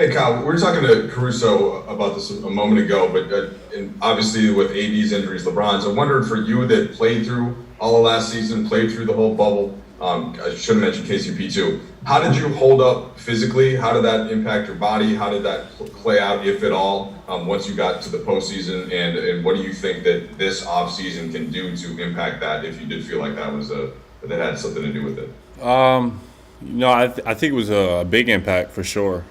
Hey Kyle, we were talking to Caruso about this a moment ago, but and obviously with AD's injuries, LeBron's. I wondered for you that played through all of last season, played through the whole bubble. I should have mentioned KCP too. How did you hold up physically? How did that impact your body? How did that play out, if at all, once you got to the postseason? And what do you think that this offseason can do to impact that? If you did feel like that had something to do with it. I think it was a big impact for sure.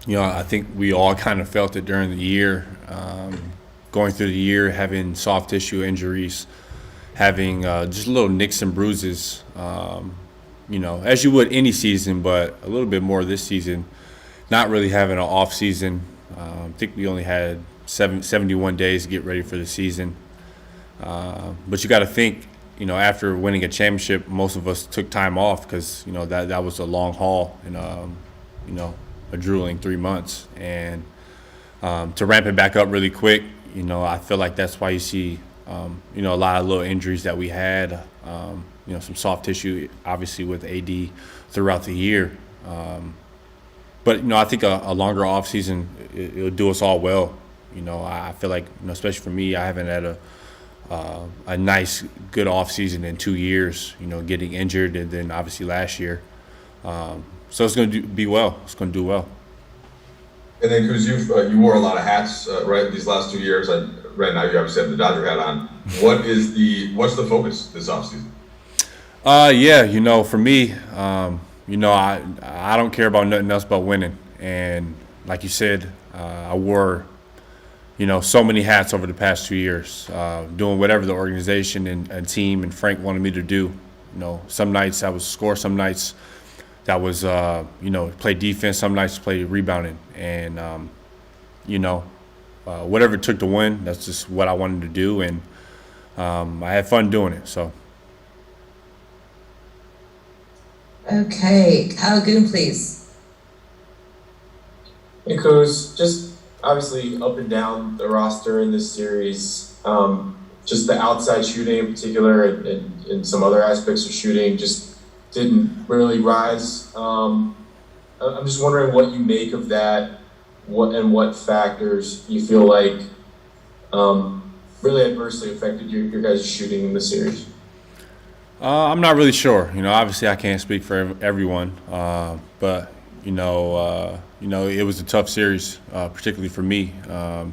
I think we all kind of felt it during the year, going through the year, having soft tissue injuries, having just little nicks and bruises, as you would any season, but a little bit more this season, not really having an off season. I think we only had 71 days to get ready for the season. But you got to think, after winning a championship, most of us took time off because, that was a long haul and, a drooling 3 months. And to ramp it back up really quick, I feel like that's why you see, a lot of little injuries that we had, some soft tissue, obviously with AD throughout the year. But I think a longer off season, it'll do us all well. I feel like, especially for me, I haven't had a nice, good off season in 2 years. Getting injured, and then obviously last year. So it's going to be well. It's going to do well. And then, Kuz, you wore a lot of hats, right? These last 2 years. Right now, you obviously have the Dodger hat on. What's the focus this offseason? For me, I don't care about nothing else but winning. And like you said, I wore, so many hats over the past 2 years, doing whatever the organization and team and Frank wanted me to do. Some nights I would score, some nights that was, play defense, some nights play rebounding. And, whatever it took to win, that's just what I wanted to do. And I had fun doing it, so. Okay, Kyle Goon, please. Hey, Kuz, just obviously up and down the roster in this series, just the outside shooting in particular and some other aspects of shooting just didn't really rise. I'm just wondering what you make of that, what factors you feel like really adversely affected your guys' shooting in the series. I'm not really sure. Obviously I can't speak for everyone, but it was a tough series, particularly for me,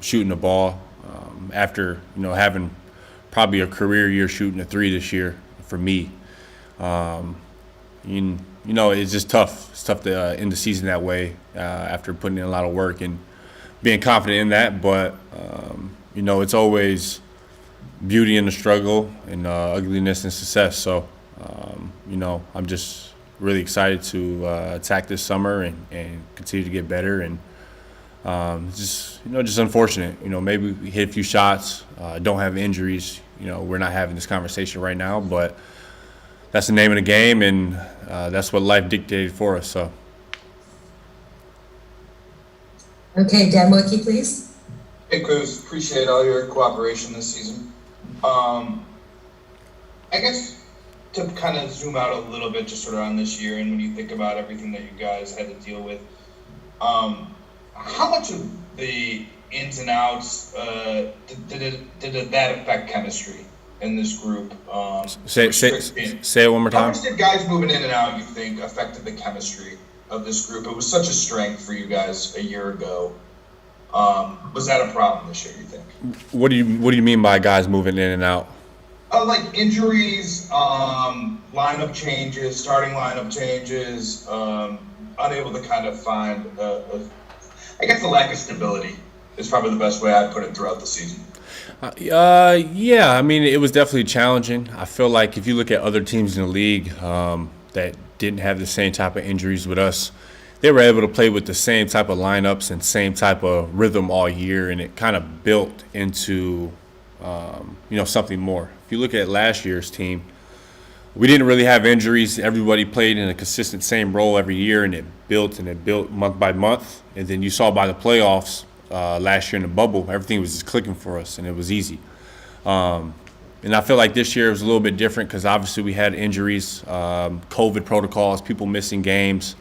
shooting the ball after having probably a career year shooting a three this year for me. It's just tough. It's tough to end the season that way after putting in a lot of work and being confident in that. But it's always beauty in the struggle and ugliness in success. So, I'm just really excited to attack this summer and continue to get better. And just unfortunate. Maybe we hit a few shots, don't have injuries. We're not having this conversation right now, but that's the name of the game, and that's what life dictated for us. So. Okay, Dan Wilkie, please. Hey, Cruz, appreciate all your cooperation this season. I guess to kind of zoom out a little bit just sort of on this year, and when you think about everything that you guys had to deal with, how much of the ins and outs did that affect chemistry in this group? Say it one more time. How much did guys moving in and out, you think, affected the chemistry of this group? It was such a strength for you guys a year ago. Was that a problem this year, you think? What do you mean by guys moving in and out? Like injuries, lineup changes, starting lineup changes, unable to kind of find, I guess the lack of stability is probably the best way I'd put it throughout the season. Yeah, I mean, it was definitely challenging. I feel like if you look at other teams in the league that didn't have the same type of injuries with us, they were able to play with the same type of lineups and same type of rhythm all year, and it kind of built into something more. If you look at last year's team, we didn't really have injuries. Everybody played in a consistent same role every year, and it built month by month. And then you saw by the playoffs last year in the bubble, everything was just clicking for us, and it was easy. And I feel like this year was a little bit different because obviously we had injuries, COVID protocols, people missing games.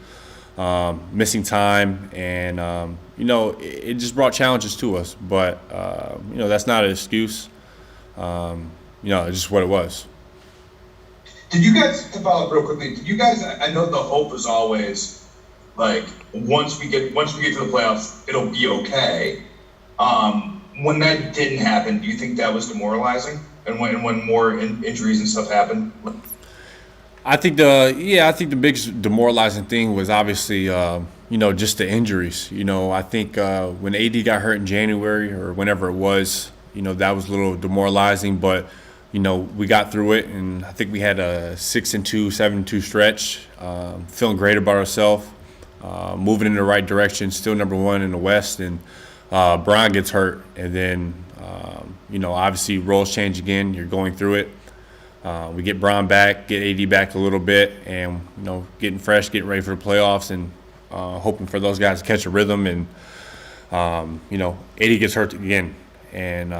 missing time, and it just brought challenges to us. But that's not an excuse. It's just what it was. Did you guys, to follow up real quickly, I know the hope is always, like, once we get to the playoffs, it'll be okay. When that didn't happen, do you think that was demoralizing? And when more injuries and stuff happened? I think the biggest demoralizing thing was obviously, just the injuries. I think when AD got hurt in January or whenever it was, that was a little demoralizing, but we got through it, and I think we had a 6-2, 7-2 stretch, feeling great about ourselves, moving in the right direction, still number one in the West, and Brian gets hurt, and then, obviously roles change again. You're going through it. We get Brian back, get AD back a little bit, and, getting fresh, getting ready for the playoffs, and hoping for those guys to catch a rhythm, and, AD gets hurt again, and,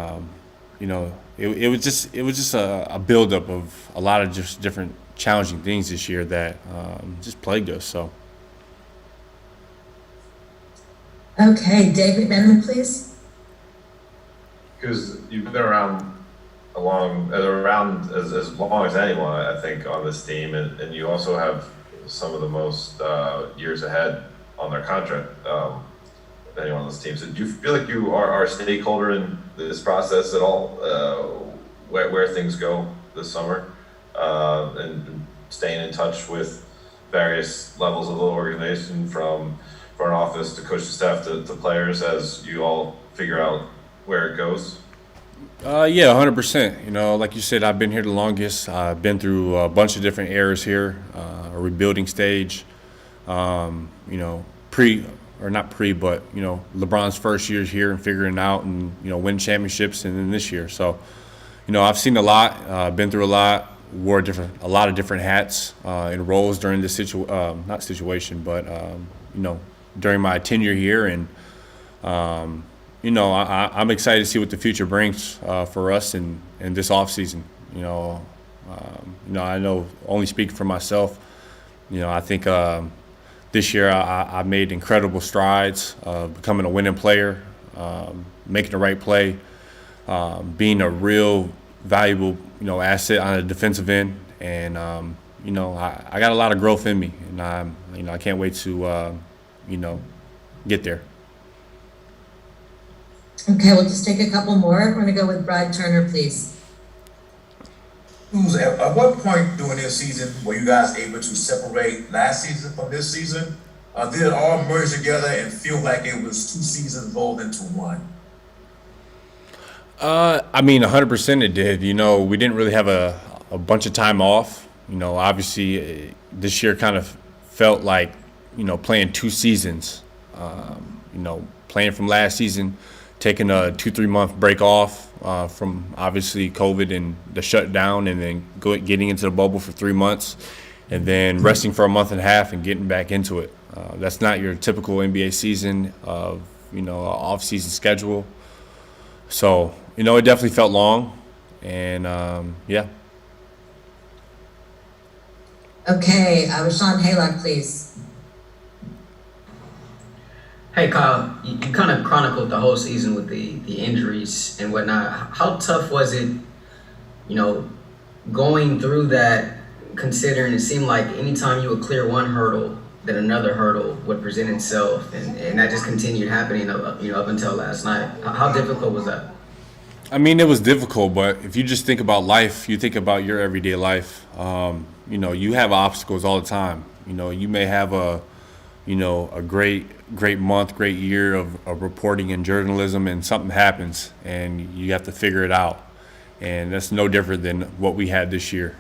it was just a buildup of a lot of just different challenging things this year that just plagued us. So. Okay, David McMenamin, please. Because you've been around as long as anyone, I think, on this team, and you also have some of the most years ahead on their contract. Anyone on this team. So do you feel like you are a stakeholder in this process at all, where things go this summer, and staying in touch with various levels of the organization, from front office to coaching staff to players, as you all figure out where it goes? 100%. Like you said, I've been here the longest. I've been through a bunch of different eras here, a rebuilding stage, LeBron's first year here and figuring it out, and, win championships, and then this year. So, I've seen a lot, been through a lot, wore a lot of different hats and roles during this during my tenure here. And, I'm excited to see what the future brings for us in this offseason. I know, only speaking for myself, I think this year I made incredible strides, becoming a winning player, making the right play, being a real valuable, asset on the defensive end. And, I got a lot of growth in me, and I can't wait to, get there. Okay, we'll just take a couple more. We're going to go with Brad Turner, please. At what point during this season were you guys able to separate last season from this season? Did it all merge together and feel like it was two seasons rolled into one? 100% it did. We didn't really have a bunch of time off. Obviously this year kind of felt like, playing two seasons. Playing from last season, taking a 2-3 month break off from obviously COVID and the shutdown, and then getting into the bubble for 3 months, and then resting for a month and a half and getting back into it. That's not your typical NBA season of, off-season schedule. So, it definitely felt long, and Okay, Rashawn Haylock, please. Hey Kyle, you kind of chronicled the whole season with the injuries and whatnot. How tough was it, going through that, considering it seemed like anytime you would clear one hurdle, then another hurdle would present itself, and that just continued happening, up until last night. How difficult was that? It was difficult, but if you just think about life, you think about your everyday life. You have obstacles all the time. You may have a great month, great year of reporting and journalism, and something happens and you have to figure it out. And that's no different than what we had this year.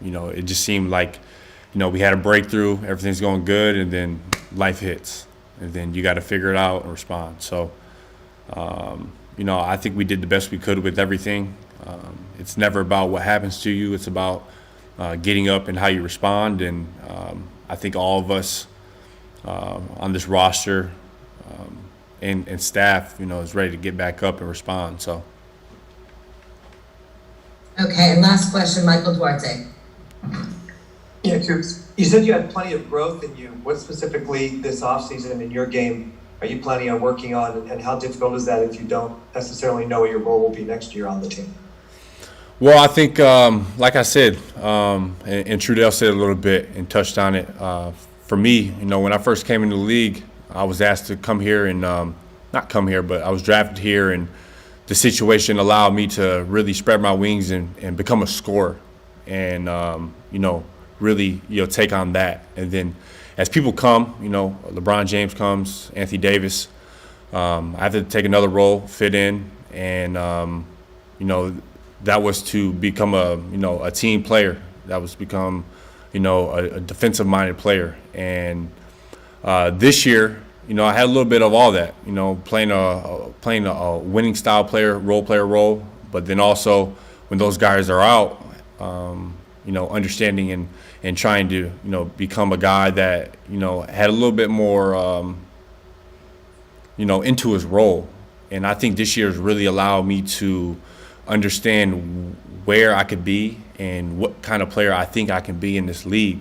It just seemed like, we had a breakthrough, everything's going good, and then life hits, and then you got to figure it out and respond. So, I think we did the best we could with everything. It's never about what happens to you. It's about getting up and how you respond. And I think all of us on this roster and staff, is ready to get back up and respond. So. Okay, and last question, Michael Duarte. Yeah, You said you had plenty of growth in you. What specifically this offseason in your game are you planning on working on, and how difficult is that if you don't necessarily know what your role will be next year on the team? Well, I think, like I said, and Trudell said a little bit and touched on it. For me, when I first came into the league, I was asked to come here and not come here, but I was drafted here, and the situation allowed me to really spread my wings and become a scorer, and really take on that. And then as people come, LeBron James comes, Anthony Davis, I have to take another role, fit in, and that was to become a team player. That was to become a defensive-minded player. And this year, I had a little bit of all that. Playing a winning style player role, but then also when those guys are out, understanding and trying to become a guy that had a little bit more into his role. And I think this year has really allowed me to understand where I could be and what kind of player I think I can be in this league.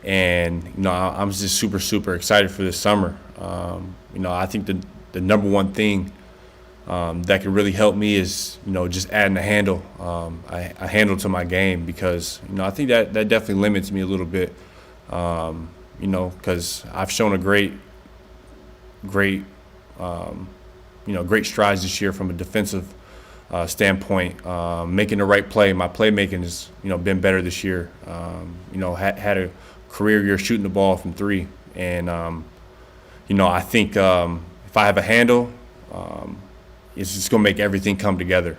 And I'm just super, super excited for this summer. I think the number one thing that can really help me is just adding a handle to my game, because I think that definitely limits me a little bit. Because I've shown a great strides this year from a defensive standpoint, making the right play. My playmaking has been better this year. Had a career year shooting the ball from three, and I think if I have a handle, it's just gonna make everything come together.